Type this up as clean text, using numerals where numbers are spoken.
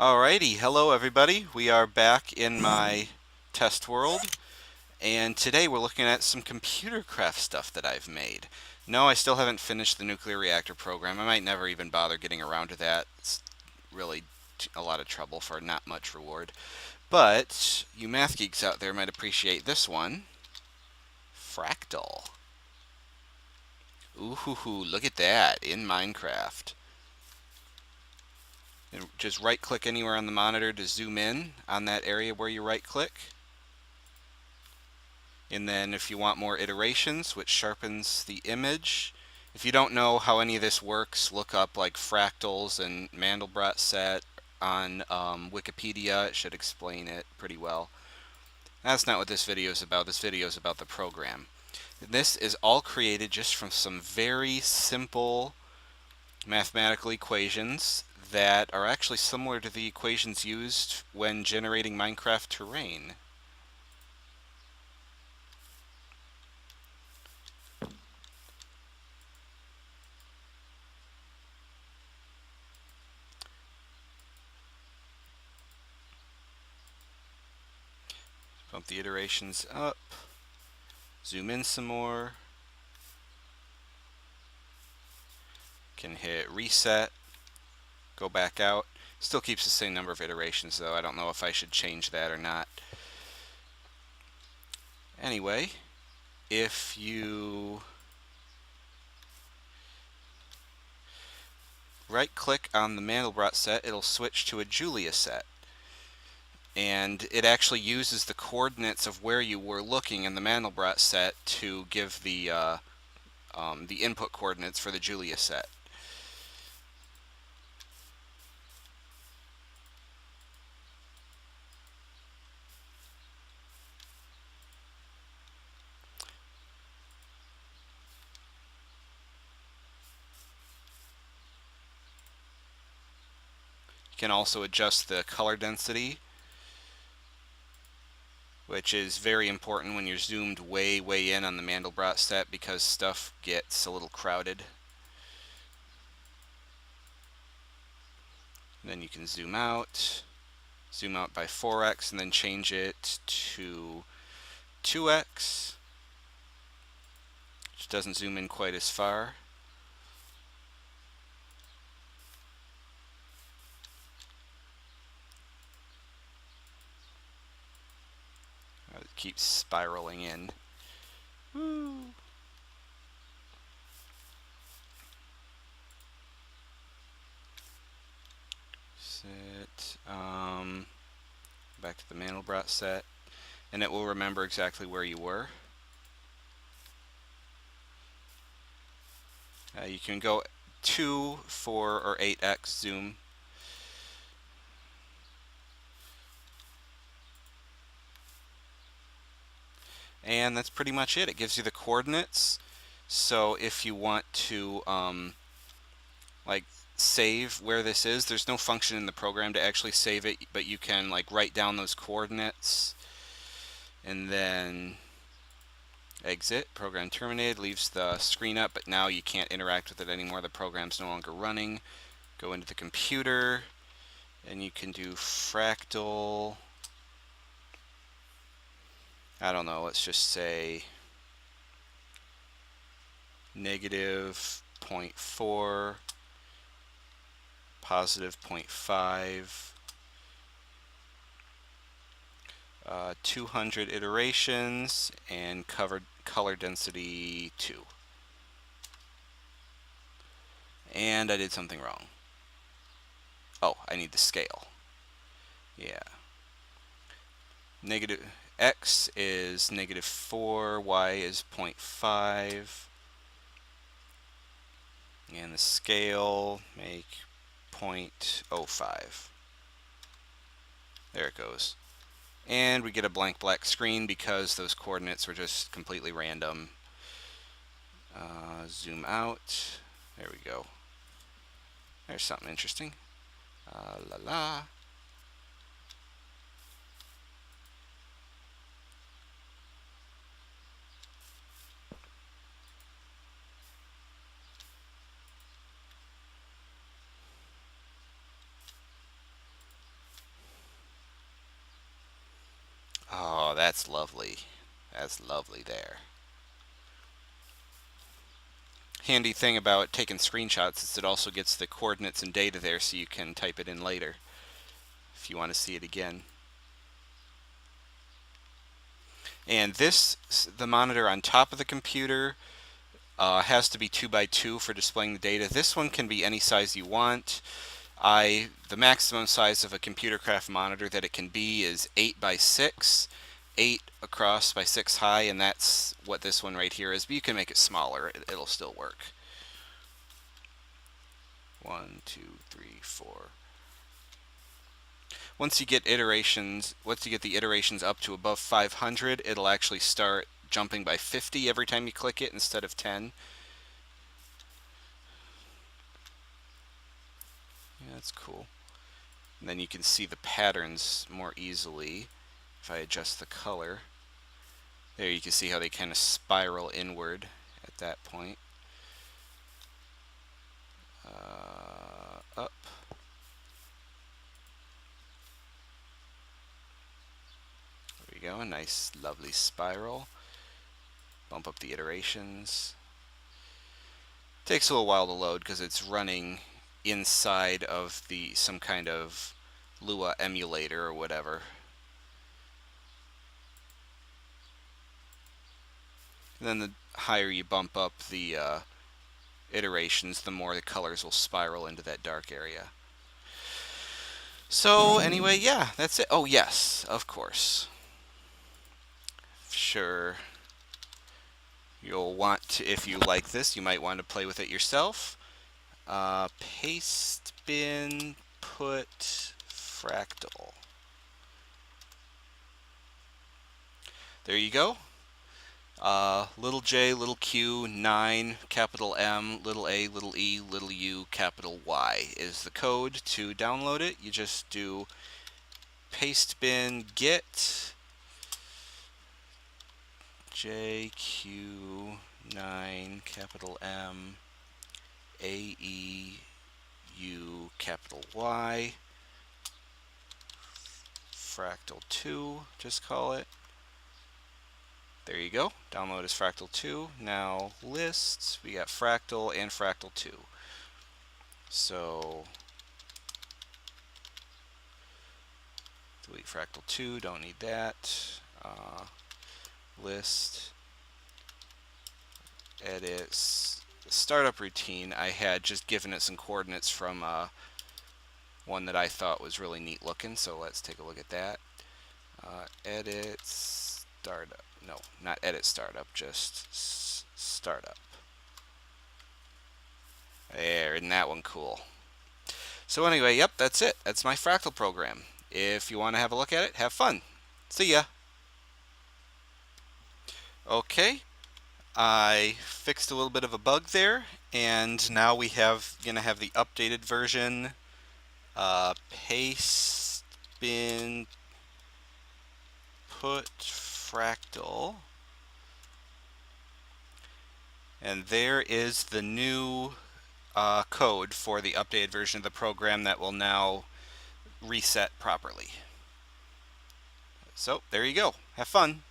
Alrighty, hello everybody. We are back in my test world, and today we're looking at some computer craft stuff that I've made. No, I still haven't finished the nuclear reactor program. I might never even bother getting around to that. It's really a lot of trouble for not much reward. But you math geeks out there might appreciate this one. Fractal. Ooh hoo hoo, look at that in Minecraft. And just right click anywhere on the monitor to zoom in on that area where you right click. And then if you want more iterations, which sharpens the image. If you don't know how any of this works, look up like fractals and Mandelbrot set on Wikipedia. It should explain it pretty well. That's not what this video is about. This video is about the program. This is all created just from some very simple mathematical equations that are actually similar to the equations used when generating Minecraft terrain. Bump the iterations up, zoom in some more, can hit reset, go back out. Still keeps the same number of iterations though. I don't know if I should change that or not. Anyway, if you right click on the Mandelbrot set, it'll switch to a Julia set. And it actually uses the coordinates of where you were looking in the Mandelbrot set to give the input coordinates for the Julia set. You can also adjust the color density, which is very important when you're zoomed way in on the Mandelbrot set because stuff gets a little crowded. And then you can zoom out by 4x, and then change it to 2x, which doesn't zoom in quite as far. It keeps spiraling in. Woo. Set back to the Mandelbrot set, and it will remember exactly where you were. You can go 2, 4, or 8x zoom. And that's pretty much it. It gives you the coordinates. So if you want to like save where this is, there's no function in the program to actually save it, but you can like write down those coordinates and then exit. Program terminated, leaves the screen up, but now you can't interact with it anymore. The program's no longer running. Go into the computer and you can do fractal, I don't know, let's just say negative 0.4, positive 0.5, 200 iterations, and color density 2. And I did something wrong. Oh, I need the scale. Yeah. Negative x is negative 4, y is 0.5, and the scale make 0.05. There it goes. And we get a blank black screen because those coordinates were just completely random. Zoom out. There we go. There's something interesting. La la. that's lovely. That's lovely there. Handy thing about taking screenshots is it also gets the coordinates and data there so you can type it in later if you want to see it again. And this, the monitor on top of the computer, has to be 2 by 2 for displaying the data. This one can be any size you want. The maximum size of a computer craft monitor that it can be is 8 by 6, 8 across by 6 high, and that's what this one right here is. But you can make it smaller; it'll still work. 1, 2, 3, 4. Once you get the iterations up to above 500, it'll actually start jumping by 50 every time you click it instead of 10. Yeah, that's cool. And then you can see the patterns more easily if I adjust the color. There you can see how they kind of spiral inward at that point. Up. There we go, a nice lovely spiral. Bump up the iterations. Takes a little while to load because it's running inside of some kind of Lua emulator or whatever. And then the higher you bump up the iterations, the more the colors will spiral into that dark area. So anyway, yeah, that's it. Oh yes, of course. Sure. You'll want to, if you like this, you might want to play with it yourself. Paste bin put fractal. There you go. Little j, little q, 9, capital M, little a, little e, little u, capital Y is the code to download it. You just do paste bin git JQ9 capital M AE U capital Y Fractal 2, just call it. There you go. Download as Fractal 2. Now lists, we got Fractal and Fractal 2. So delete Fractal 2, don't need that. List, edits, startup routine. I had just given it some coordinates from one that I thought was really neat looking, so let's take a look at that. Edit startup. No, not edit startup, just startup. There, isn't that one cool? So anyway, yep, that's it. That's my Fractal program. If you want to have a look at it, have fun. See ya. Okay, I fixed a little bit of a bug there, and now we gonna have the updated version. Paste bin put fractal, and there is the new code for the updated version of the program that will now reset properly. So there you go. Have fun.